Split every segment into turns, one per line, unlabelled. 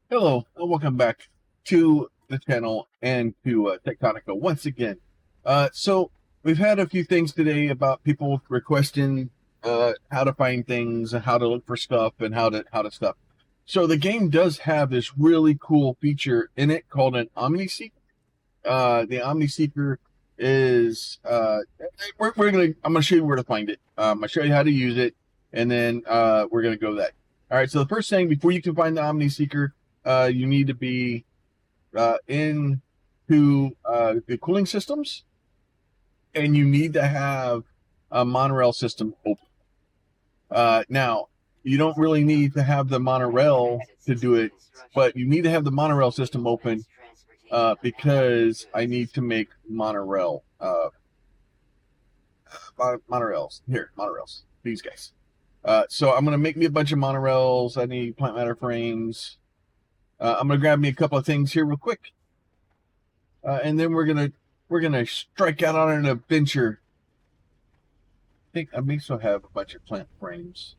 Hello, and welcome back to the channel and to Techtonica once again. So we've had a few things today about people requesting how to find things and how to look for stuff and how to stuff. So the game does have this really cool feature in it called an Omniseeker. The Omniseeker is I'm gonna show you where to find it. I'll show you how to use it, and then we're gonna go that. All right. So the first thing before you can find the Omniseeker, you need to be into the cooling systems, and you need to have a monorail system open. Now, you don't really need to have the monorail to do it, but you need to have the monorail system open because I need to make monorails. Here, monorails. These guys. So I'm gonna make me a bunch of monorails. I need plant matter frames. I'm gonna grab me a couple of things here real quick, and then we're gonna strike out on an adventure. I think I may still have a bunch of plant frames.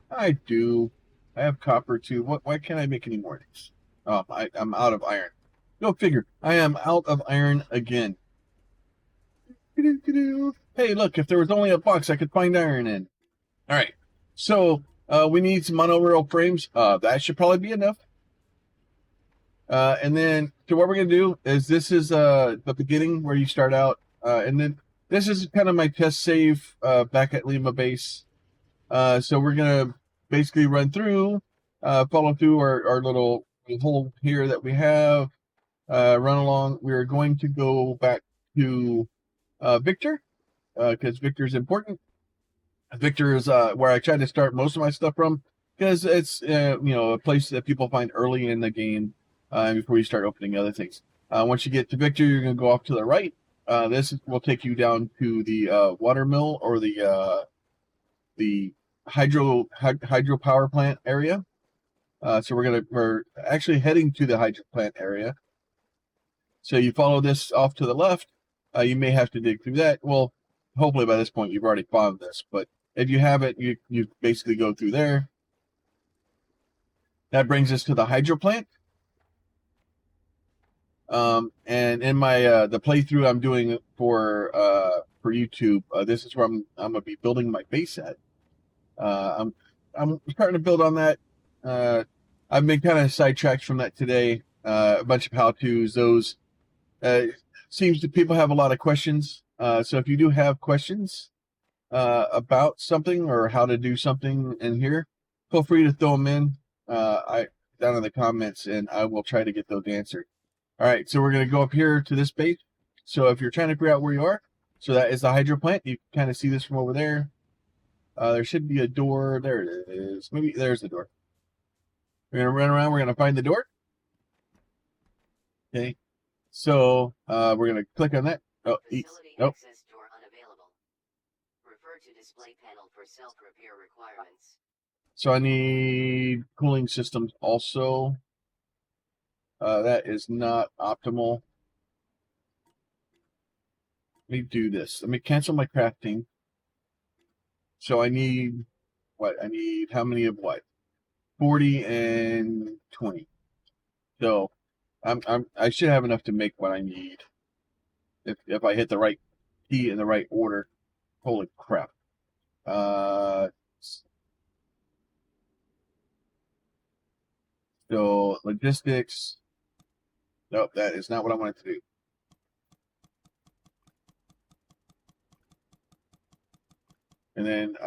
I do. I have copper too. Why can't I make any more of these? I'm out of iron. Go figure. I am out of iron again. Hey, look! If there was only a box I could find iron in. All right. So we need some monorail frames. That should probably be enough. And then, so what we're gonna do is this is the beginning where you start out, and then this is kind of my test save back at Lima base. So we're gonna basically run through, follow through our little hole here that we have, run along. We're going to go back to Victor because Victor is important. Victor is where I try to start most of my stuff from because it's a place that people find early in the game before you start opening other things. Once you get to Victor, you're going to go off to the right. This will take you down to the water mill or the hydro power plant area. So we're actually heading to the hydro plant area. So you follow this off to the left. You may have to dig through that. Well, hopefully by this point you've already found this, but if you haven't, you basically go through there. That brings us to the hydro plant. And in my the playthrough I'm doing for YouTube, this is where I'm gonna be building my base at. I'm starting to build on that. I've been kind of sidetracked from that today. A bunch of how-tos. Those seems to people have a lot of questions. So if you do have questions about something or how to do something in here, feel free to throw them in down in the comments, and I will try to get those answered. All right, so we're going to go up here to this base. So if you're trying to figure out where you are, so that is the hydro plant. You can kind of see this from over there. There should be a door. There it is. Maybe there's the door. We're going to run around. We're going to find the door. Okay. So we're going to click on that. Oh, nope.
Access door unavailable. Refer to display panel for self-repair requirements.
So I need cooling systems also. That is not optimal. Let me do this. Let me cancel my crafting. So I need what? I need how many of what? 40 and 20. So I should have enough to make what I need. If I hit the right key in the right order. Holy crap. So logistics. Nope, that is not what I wanted to do. And then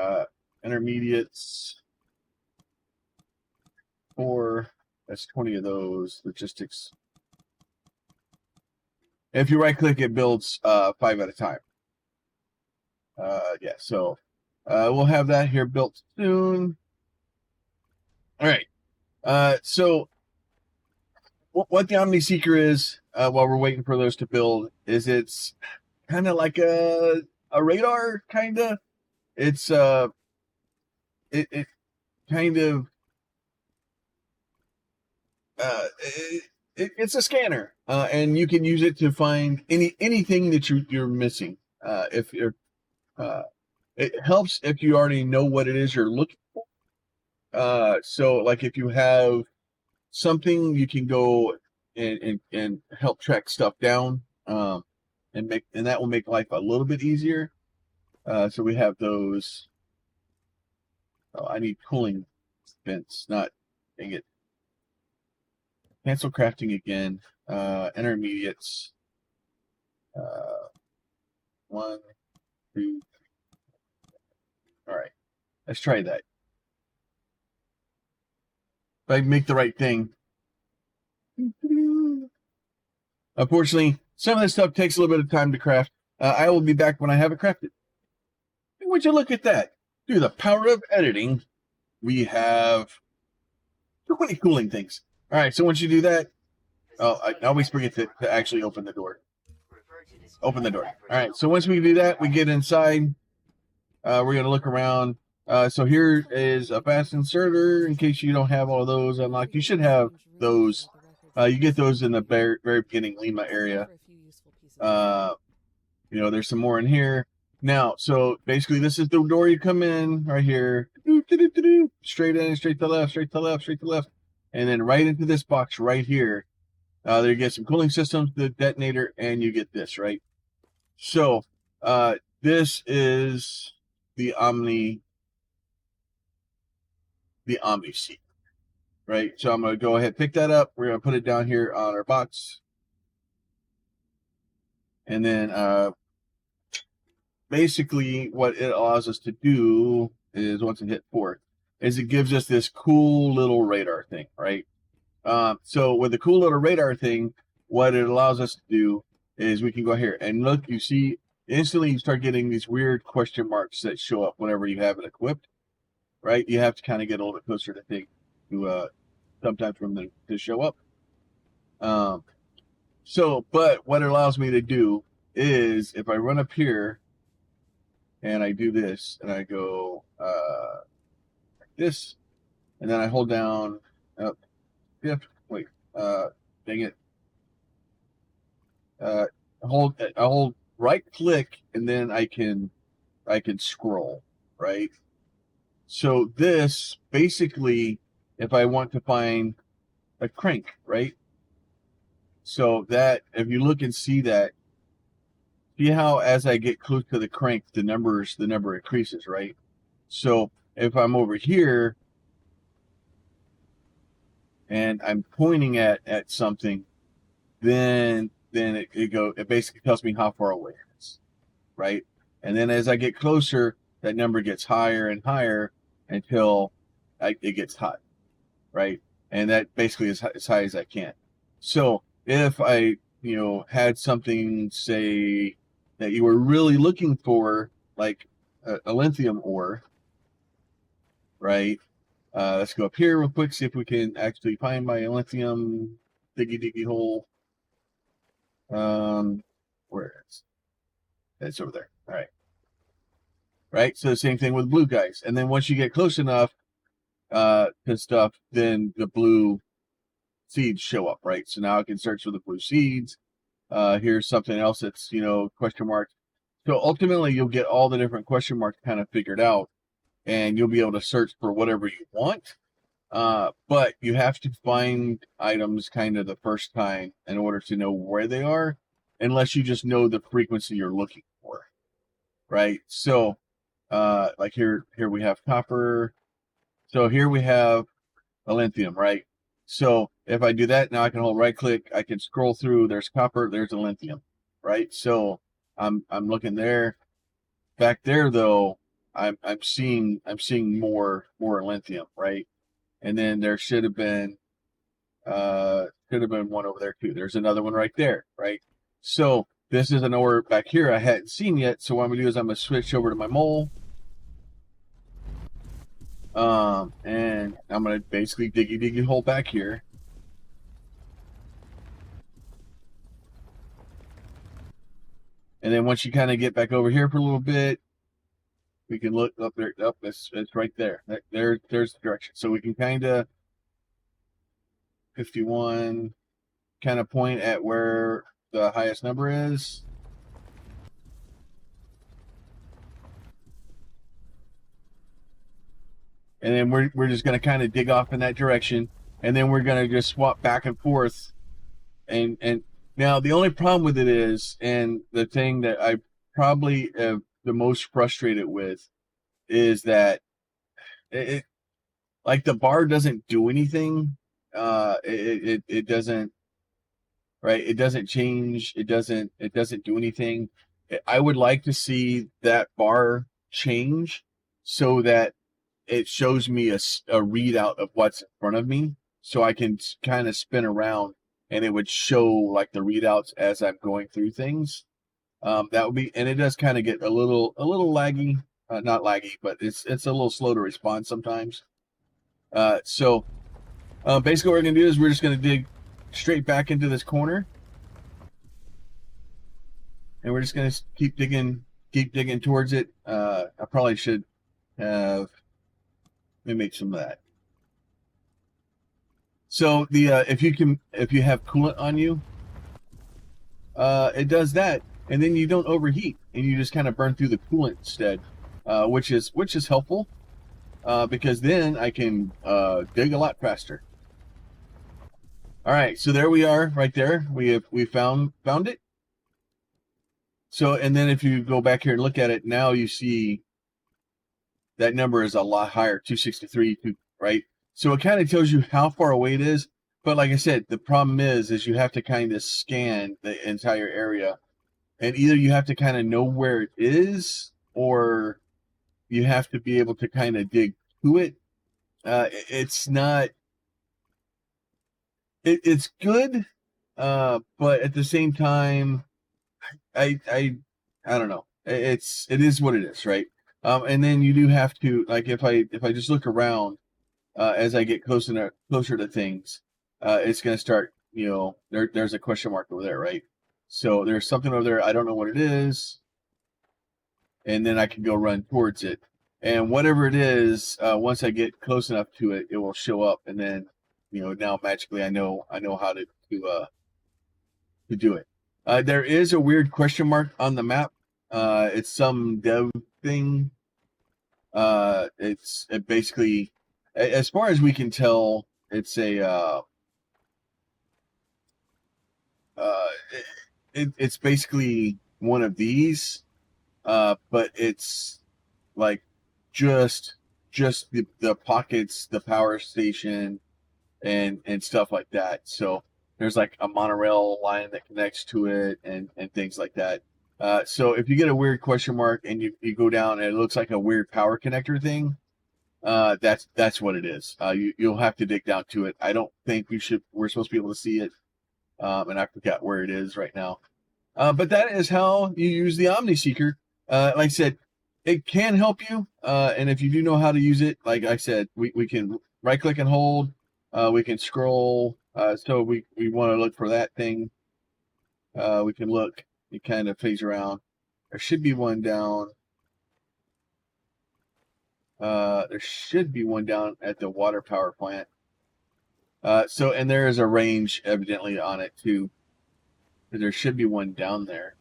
intermediates. 4. That's 20 of those. Logistics. If you right click, it builds 5 at a time. Yeah, so we'll have that here built soon. All right. So what the Omniseeker is, while we're waiting for those to build, is it's kind of like a radar, kind of. It's it kind of it's a scanner, and you can use it to find anything that you're missing. If you're it helps if you already know what it is you're looking for. So like if you have something you can go and help track stuff down, and that will make life a little bit easier. So we have those. Oh, I need cooling vents, not, dang it. Cancel crafting again. Intermediates. 1, 2. All right, let's try that. If I make the right thing. Unfortunately, some of this stuff takes a little bit of time to craft. I will be back when I have it crafted. Would you look at that? Through the power of editing, we have 20 cooling things. All right, so once you do that, I always forget to actually open the door. Open the door. All right, so once we do that, we get inside. We're going to look around. So here is a fast inserter in case you don't have all of those unlocked. You should have those. You get those in the very beginning Lima area. There's some more in here. Now, so basically this is the door you come in right here. Straight in, straight to the left, straight to the left, straight to the left. And then right into this box right here. There you get some cooling systems, the detonator, and you get this, right? So this is the Omniseeker, right? So I'm going to go ahead, pick that up. We're going to put it down here on our box. And then basically what it allows us to do is, once it hit 4, is it gives us this cool little radar thing, right? So with the cool little radar thing, what it allows us to do is we can go here and look. You see, instantly you start getting these weird question marks that show up whenever you have it equipped, right? You have to kind of get a little bit closer to think to sometimes for them to show up. But what it allows me to do is, if I run up here and I do this and I go like this, and then I hold down dang it. I hold right click, and then I can scroll, right? So this basically, if I want to find a crank, right? So that, if you look and see that, see how as I get close to the crank, the number increases, right? So if I'm over here and I'm pointing at something, then it basically tells me how far away it is, right? And then as I get closer, that number gets higher and higher until it gets hot, right? And that basically is as high as I can. So if I had something, say, that you were really looking for, like a lithium ore, right? Let's go up here real quick, see if we can actually find my lithium diggy hole. Where is it? It's over there. All right. Right. So the same thing with blue guys. And then once you get close enough to stuff, then the blue seeds show up, right? So now I can search for the blue seeds. Here's something else that's, question mark. So ultimately you'll get all the different question marks kind of figured out, and you'll be able to search for whatever you want. But you have to find items kind of the first time in order to know where they are, unless you just know the frequency you're looking for, right? So, like here we have copper. So here we have a lithium, right? So if I do that, now I can hold right click, I can scroll through, there's copper, there's a lithium, right? So I'm looking there. Back there though, I'm seeing more lithium, right? And then there should have been one over there too. There's another one right there, right? So this is an ore back here I hadn't seen yet. So what I'm gonna do is I'm gonna switch over to my mole. And I'm gonna basically diggy hole back here. And then once you kind of get back over here for a little bit, we can look up there. Up, it's right there. There's the direction. So we can kind of 51, kind of point at where the highest number is. And then we're just going to kind of dig off in that direction. and then we're gonna just swap back and forth. And now the only problem with it is, and the thing that I probably am the most frustrated with, is that it like the bar doesn't do anything. It doesn't, right. It doesn't change. It doesn't do anything. I would like to see that bar change so that it shows me a readout of what's in front of me, so I can kind of spin around and it would show like the readouts as I'm going through things. That would be, and it does kind of get a little laggy, not laggy, but it's a little slow to respond sometimes. So basically what we're gonna do is we're just gonna dig straight back into this corner, and we're just gonna keep digging towards it. I probably should have, let me make some of that. So the if you have coolant on you, it does that, and then you don't overheat, and you just kind of burn through the coolant instead, which is helpful, because then I can dig a lot faster. All right, so there we are, right there. We found it. So, and then if you go back here and look at it, now you see that number is a lot higher, 263, right? So it kind of tells you how far away it is. But like I said, the problem is you have to kind of scan the entire area, and either you have to kind of know where it is, or you have to be able to kind of dig to it. It's not. It's good, but at the same time, I don't know. It is what it is, right? And then you do have to, like, if I just look around, as I get closer to things, it's going to start. There's a question mark over there, right? So there's something over there. I don't know what it is, and then I can go run towards it, and whatever it is, once I get close enough to it, it will show up, and then now magically I know how to do it. There is a weird question mark on the map. It's some dev thing. It's basically, as far as we can tell, it's it's basically one of these, but it's like just the pockets, the power station, and stuff like that. So there's like a monorail line that connects to it, and things like that. So if you get a weird question mark and you go down and it looks like a weird power connector thing, that's what it is. You'll have to dig down to it. I don't think we're supposed to be able to see it, and I forgot where it is right now. But that is how you use the Omniseeker. Like I said, it can help you, and if you do know how to use it, like I said, we can right click and hold. We can scroll. So we want to look for that thing. We can look. It kind of phase around. There should be one down. There should be one down at the water power plant. And there is a range evidently on it too. There should be one down there.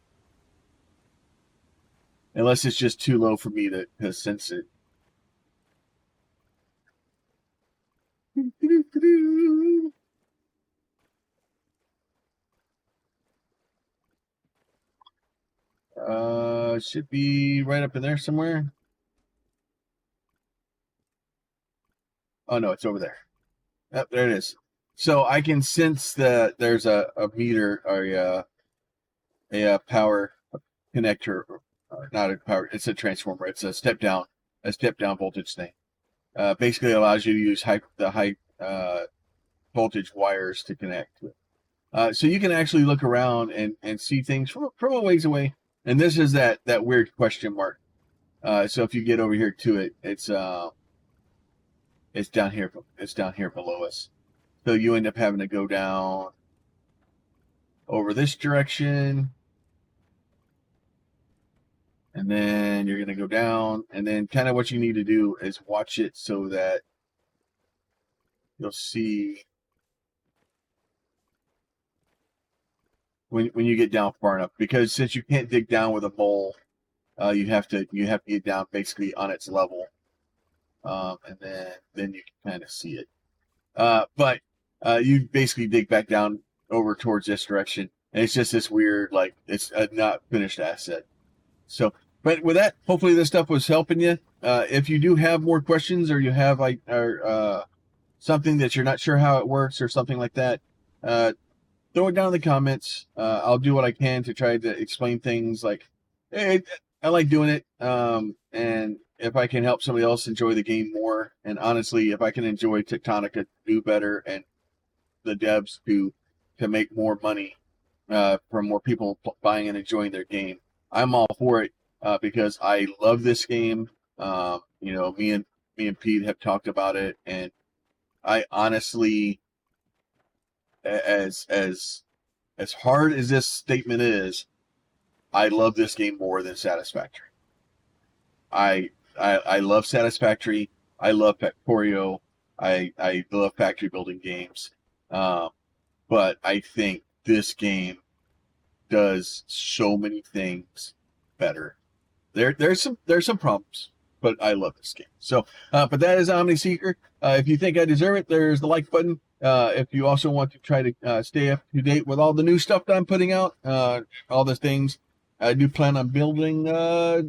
Unless it's just too low for me to sense it. Should be right up in there somewhere. Oh no, it's over there. Yep, there it is. So I can sense that there's a meter, or a power connector, not a power. It's a transformer. It's a step down voltage thing. Basically allows you to use the high voltage wires to connect to it. So you can actually look around and see things from a ways away. And this is that weird question mark. So if you get over here to it, it's down here. It's down here below us. So you end up having to go down over this direction, and then you're going to go down, and then kind of what you need to do is watch it so that you'll see when you get down far enough, because since you can't dig down with a mole, you have to get down basically on its level, and then you can kind of see it. But you basically dig back down over towards this direction, and it's just this weird, like, it's a not finished asset. So, but with that, hopefully this stuff was helping you. If you do have more questions, or you have like, or something that you're not sure how it works or something like that, throw it down in the comments. I'll do what I can to try to explain things. Like, hey, I like doing it. And if I can help somebody else enjoy the game more, and honestly, if I can enjoy Techtonica do better, and the devs to make more money from more people buying and enjoying their game, I'm all for it, because I love this game. Me and Pete have talked about it, and I honestly, as hard as this statement is, I love this game more than Satisfactory. I love Satisfactory. I love Factorio. I love factory building games. But I think this game does so many things better. There's some problems, but I love this game. So, but that is Omniseeker. If you think I deserve it, there's the like button. If you also want to try to stay up to date with all the new stuff that I'm putting out, all the things, I do plan on building a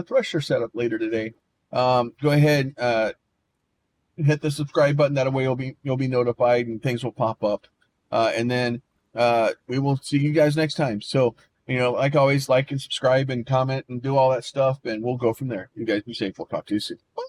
thresher setup later today. Go ahead, hit the subscribe button. That way you'll be notified, and things will pop up. And then we will see you guys next time. So, like always, like and subscribe and comment and do all that stuff, and we'll go from there. You guys be safe. We'll talk to you soon. Bye.